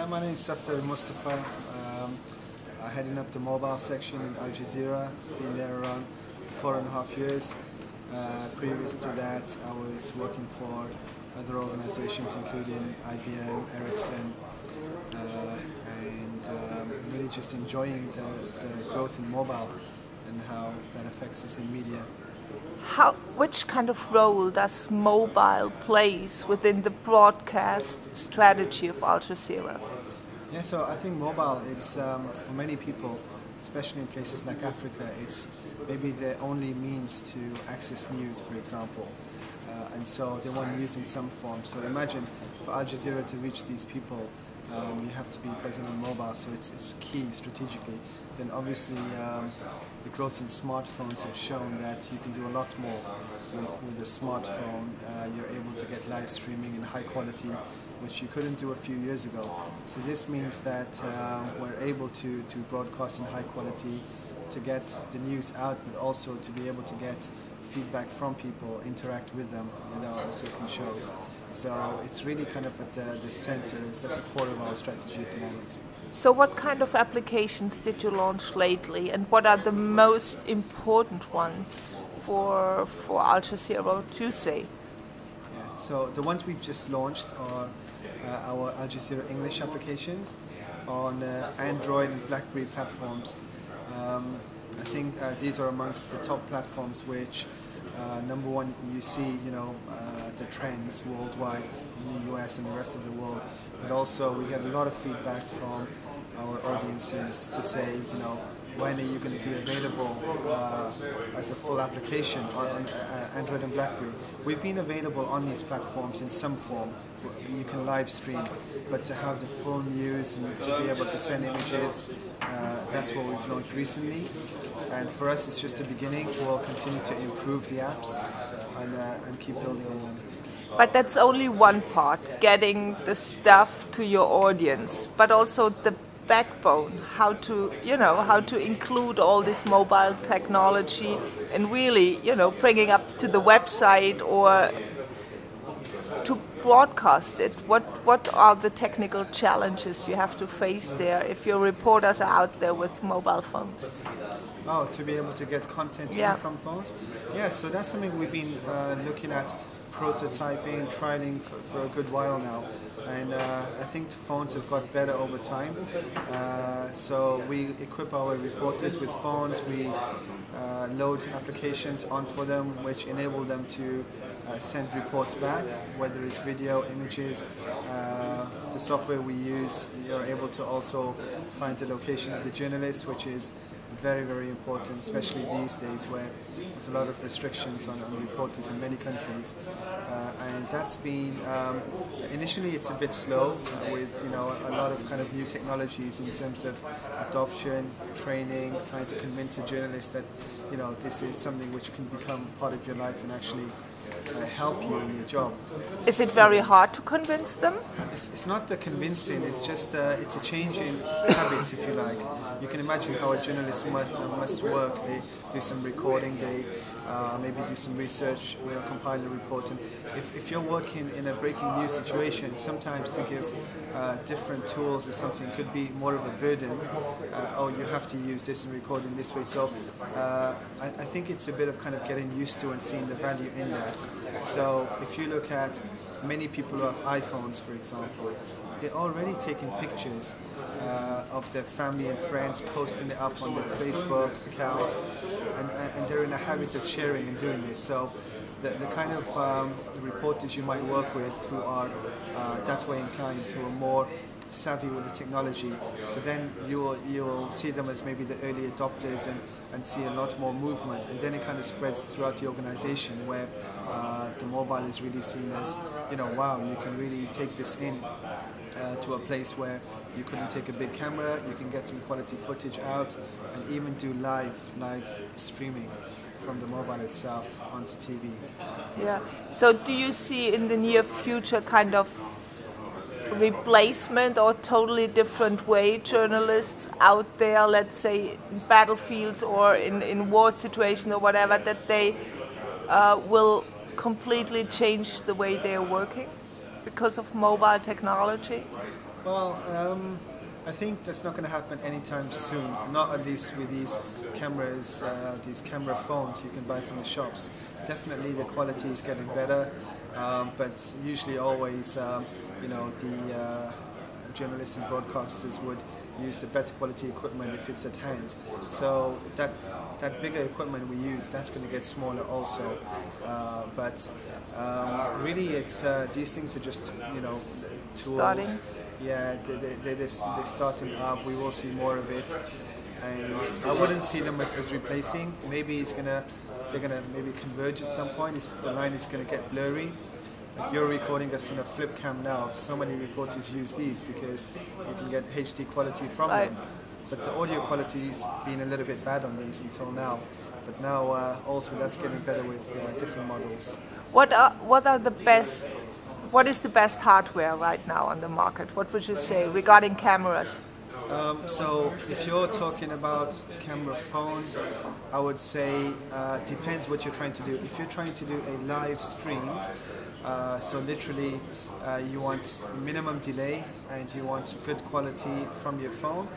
My name is Safdar Mustafa. I'm heading up the mobile section in Al Jazeera. Been there around 4.5 years. Previous to that, I was working for other organizations including IBM, Ericsson, and really just enjoying the growth in mobile and how that affects us in media. Which kind of role does mobile plays within the broadcast strategy of Al Jazeera? Yeah, so I think mobile, it's for many people, especially in places like Africa, it's maybe the only means to access news, for example. And so they want news in some form. So imagine for Al Jazeera to reach these people, you have to be present on mobile, so it's key strategically. Then obviously the growth in smartphones have shown that you can do a lot more with a smartphone. You're able to get live streaming in high quality, which you couldn't do a few years ago. So this means that we're able to broadcast in high quality, to get the news out, but also to be able to get feedback from people, interact with them with our certain shows. So it's really kind of at the center, it's at the core of our strategy at the moment. So what kind of applications did you launch lately, and what are the most important ones for Al Jazeera to say? Yeah, so the ones we've just launched are our Al Jazeera English applications on Android and BlackBerry platforms. I think these are amongst the top platforms which, number one, you see, the trends worldwide in the US and the rest of the world, but also we get a lot of feedback from our audiences to say, when are you going to be available as a full application on Android and BlackBerry? We've been available on these platforms in some form. You can live stream, but to have the full news and to be able to send images, that's what we've launched recently. And for us, it's just the beginning. We'll continue to improve the apps and keep building on them. But that's only one part, getting the stuff to your audience, but also the backbone, how to include all this mobile technology and really, bringing up to the website or to broadcast it. What are the technical challenges you have to face there if your reporters are out there with mobile phones? Oh, to be able to get content in from phones? Yeah, so that's something we've been looking at, prototyping, trialing for a good while now. And I think the phones have got better over time. So we equip our reporters with phones, we load applications on for them which enable them to send reports back, whether it's video, images. The software we use, you're able to also find the location of the journalist, which is very, very important, especially these days where there's a lot of restrictions on reporters in many countries. And that's been, initially it's a bit slow with a lot of kind of new technologies in terms of adoption, training, trying to convince a journalist that this is something which can become part of your life and actually help you in your job. Is it very hard to convince them? It's not the convincing, it's just it's a change in habits, if you like. You can imagine how a journalist must work. They do some recording, they maybe do some research, compile a report. And if you're working in a breaking news situation, sometimes to give different tools or something could be more of a burden. Oh, you have to use this and record in this way. So I think it's a bit of kind of getting used to and seeing the value in that. So if you look at many people who have iPhones, for example, they're already taking pictures of their family and friends, posting it up on their Facebook account, and they're in a habit of sharing and doing this. So the kind of reporters you might work with who are that way inclined, who are more savvy with the technology, so then you'll see them as maybe the early adopters and see a lot more movement, and then it kind of spreads throughout the organization where the mobile is really seen as, wow, you can really take this in to a place where you couldn't take a big camera, you can get some quality footage out and even do live streaming from the mobile itself onto TV. Yeah. So do you see in the near future kind of replacement or totally different way journalists out there, let's say in battlefields or in war situations or whatever, that they will completely change the way they are working because of mobile technology? Well, I think that's not going to happen anytime soon. Not at least with these cameras, these camera phones you can buy from the shops. Definitely the quality is getting better, but usually always, the journalists and broadcasters would use the better quality equipment if it's at hand. So that bigger equipment we use, that's going to get smaller also. But really, it's these things are just tools. Starting. Yeah, they're starting up. We will see more of it, and I wouldn't see them as replacing. Maybe they're gonna maybe converge at some point. The line is gonna get blurry. Like you're recording us in a flip cam now. So many reporters use these because you can get HD quality from them. But the audio quality's been a little bit bad on these until now. But now also that's getting better with different models. What is the best hardware right now on the market? What would you say regarding cameras? So if you're talking about camera phones, I would say depends what you're trying to do. If you're trying to do a live stream, so literally you want minimum delay and you want good quality from your phone,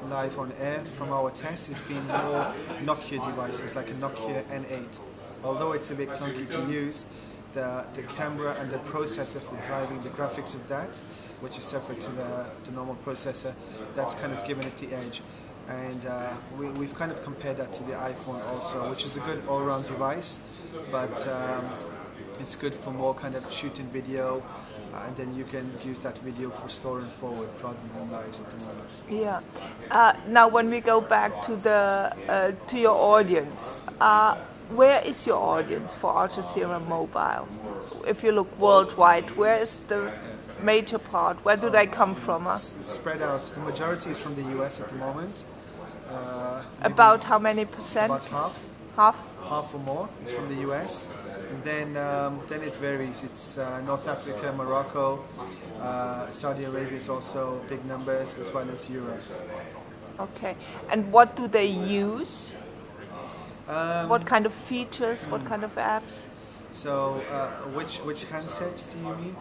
live on air, from our tests, it's been more Nokia devices like a Nokia N8. Although it's a bit clunky to use, the camera and the processor for driving the graphics of that, which is separate to the normal processor, that's kind of given it the edge. And we've kind of compared that to the iPhone also, which is a good all-round device, but it's good for more kind of shooting video, and then you can use that video for store and forward rather than lives at the moment. Yeah. Now, when we go back to your audience, where is your audience for Al Jazeera Mobile? If you look worldwide, where is the major part? Where do they come from? Spread out. The majority is from the US at the moment. About how many percent? About half. Half? Half or more is from the US. And then it varies. It's North Africa, Morocco, Saudi Arabia is also big numbers, as well as Europe. Okay. And what do they use? What kind of features? What kind of apps? So, which handsets do you mean?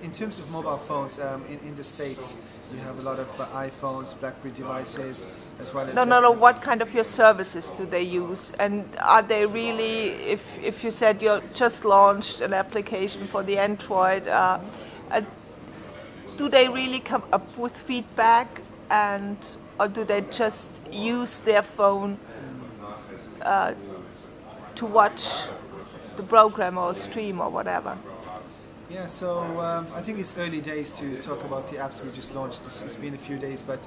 In terms of mobile phones, in the States, you have a lot of iPhones, BlackBerry devices, as well as... No. What kind of your services do they use? And are they really, if you said you just launched an application for the Android, do they really come up with feedback, or do they just use their phone to watch the program or stream or whatever? Yeah, so I think it's early days to talk about the apps we just launched. It's been a few days, but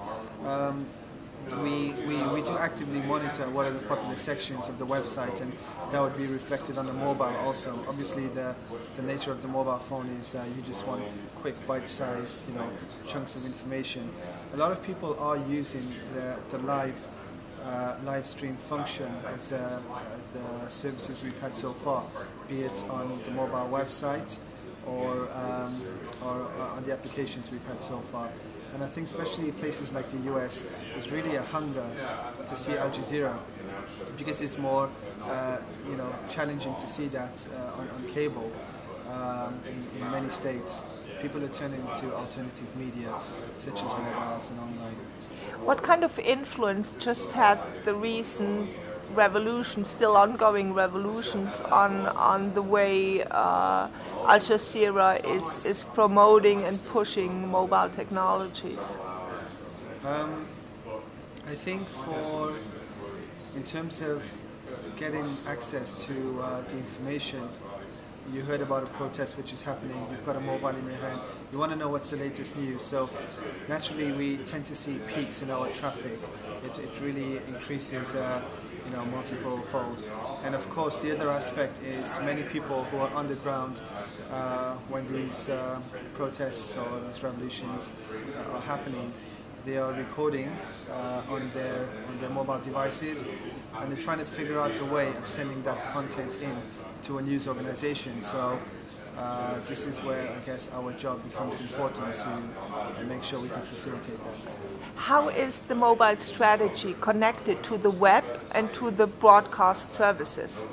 we do actively monitor what are the popular sections of the website, and that would be reflected on the mobile also. Obviously, the nature of the mobile phone is you just want quick, bite-sized, chunks of information. A lot of people are using the live stream function of the services we've had so far, be it on the mobile website or on the applications we've had so far. And I think especially places like the US, there's really a hunger to see Al Jazeera, because it's more challenging to see that on cable in many states. People are turning to alternative media such as mobiles and online. What kind of influence just had the recent revolution, still ongoing revolutions, on the way Al Jazeera is promoting and pushing mobile technologies? I think in terms of getting access to the information, you heard about a protest which is happening, you've got a mobile in your hand, you want to know what's the latest news, so naturally we tend to see peaks in our traffic. It really increases multiple fold. And of course the other aspect is many people who are underground when these protests or these revolutions are happening, they are recording on their mobile devices, and they're trying to figure out a way of sending that content in to a news organization. So this is where I guess our job becomes important to make sure we can facilitate that. How is the mobile strategy connected to the web and to the broadcast services?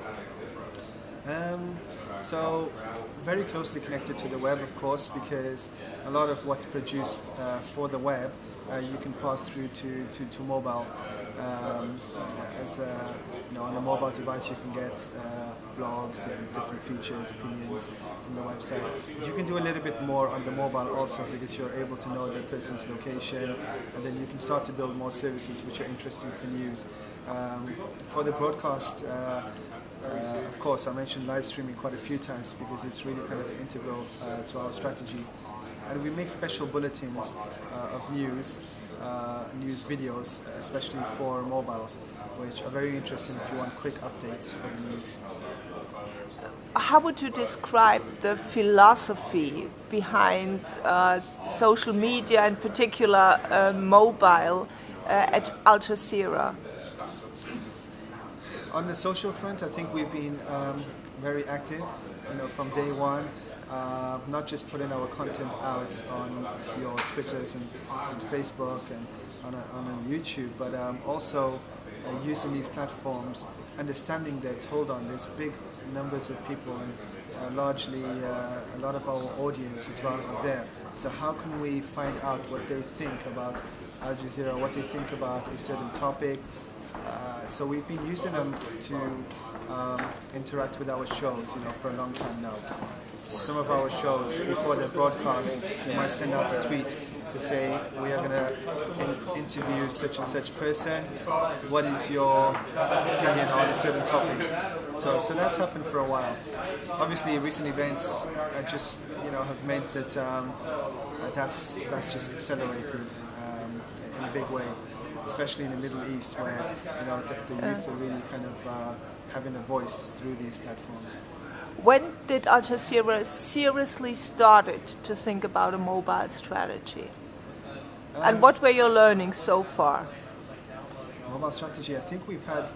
Um, so very closely connected to the web, of course, because a lot of what's produced for the web you can pass through to mobile. Um, on a mobile device, you can get blogs and different features, opinions from the website. You can do a little bit more on the mobile also because you're able to know the person's location, and then you can start to build more services which are interesting for news. For the broadcast. Of course, I mentioned live streaming quite a few times because it's really kind of integral to our strategy. And we make special bulletins of news videos, especially for mobiles, which are very interesting if you want quick updates for the news. How would you describe the philosophy behind social media, in particular mobile, at Al Jazeera? On the social front, I think we've been very active, from day one. Not just putting our content out on your Twitters and Facebook and on YouTube, but also using these platforms, understanding that, hold on, there's big numbers of people and largely a lot of our audience as well are there. So how can we find out what they think about Al Jazeera, what they think about a certain topic? So we've been using them to interact with our shows, for a long time now. Some of our shows, before they're broadcast, we might send out a tweet to say, we are going to interview such and such person. What is your opinion on a certain topic? So that's happened for a while. Obviously, recent events just, have meant that that's just accelerated in a big way. Especially in the Middle East, where the youth are really kind of having a voice through these platforms. When did Al Jazeera seriously started to think about a mobile strategy? And what were your learnings so far? Mobile strategy, I think we've had,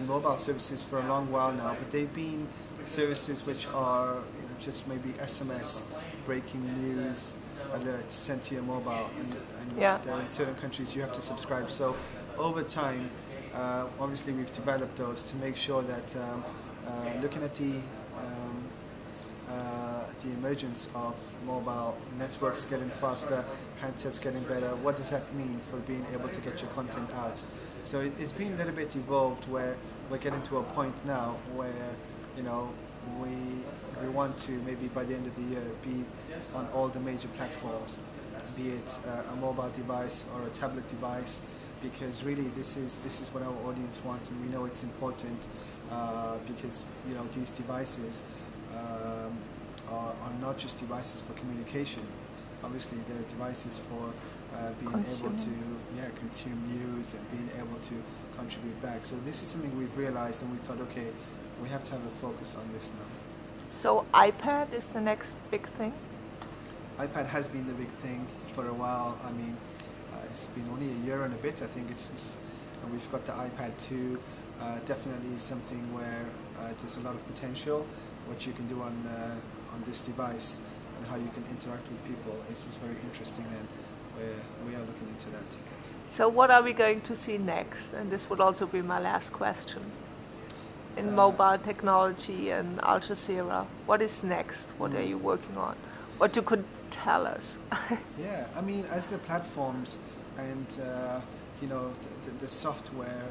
mobile services for a long while now, but they've been services which are just maybe SMS, breaking news, alerts sent to your mobile, and there in certain countries you have to subscribe. So over time, obviously we've developed those to make sure that looking at the emergence of mobile networks getting faster, handsets getting better, what does that mean for being able to get your content out? So it's been a little bit evolved where we're getting to a point now where we want to maybe by the end of the year be on all the major platforms, be it a mobile device or a tablet device, because really this is what our audience wants, and we know it's important because these devices are not just devices for communication. Obviously, they're devices for being able to consume news and being able to contribute back. So this is something we've realized, and we thought, okay, we have to have a focus on this now. So iPad is the next big thing? iPad has been the big thing for a while. It's been only a year and a bit. I think and we've got the iPad 2. Definitely something where there's a lot of potential. What you can do on this device and how you can interact with people is very interesting, and we are looking into that. So what are we going to see next? And this would also be my last question. In mobile technology and Al Jazeera, what is next? What are you working on? What you could tell us? Yeah, as the platforms and the software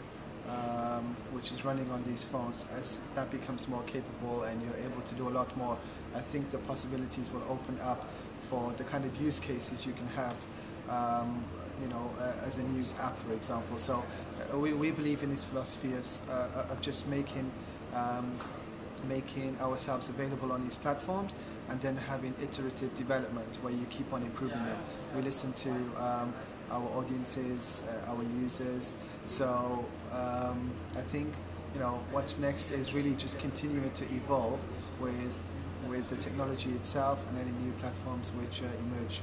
which is running on these phones, as that becomes more capable and you're able to do a lot more, I think the possibilities will open up for the kind of use cases you can have as a news app, for example. So we believe in this philosophy of just making ourselves available on these platforms and then having iterative development where you keep on improving them. We listen to our audiences, our users. So I think what's next is really just continuing to evolve with the technology itself and any new platforms which emerge.